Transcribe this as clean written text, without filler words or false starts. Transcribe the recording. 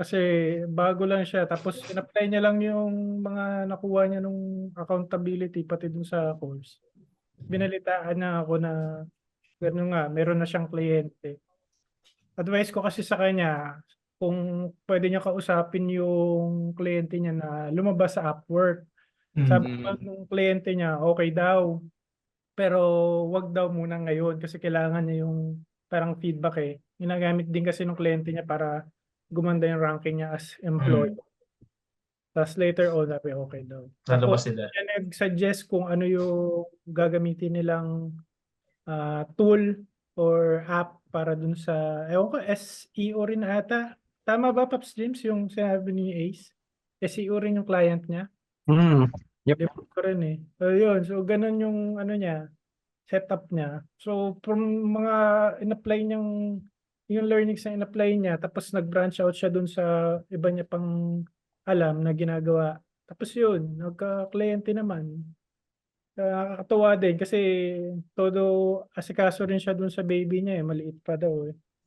Kasi bago lang siya tapos in-apply niya lang yung mga nakuha niya nung accountability pati dun sa course. Binalitaan niya ako na gano'n nga, meron na siyang kliyente. Advice ko kasi sa kanya, kung pwede niya kausapin yung kliyente niya na lumabas sa Upwork. Sabi naman Mm. nung kliyente niya, okay daw. Pero wag daw muna ngayon kasi kailangan niya yung parang feedback eh. Ginagamit din kasi nung kliyente niya para gumanda yung ranking niya as employee. Mm. Tapos later on, sabi okay daw. Lalabas Tapos sila. siya nag-suggest kung ano yung gagamitin nilang tool or app para dun sa, ewan ko, SEO rin ata. Tama ba, Pops James, yung sinabi ni Ace? SEO rin yung client niya? Yep. Di ko rin eh. So yun, so ganun yung ano niya, setup niya. So from mga in-apply niyang, yung learnings na in-apply niya, tapos nag-branch out siya dun sa iba niya pang alam na ginagawa. Tapos yun, nagka-kliyente naman. Nakakatuwa din kasi todo asikaso rin siya dun sa baby niya eh, maliit pa daw eh.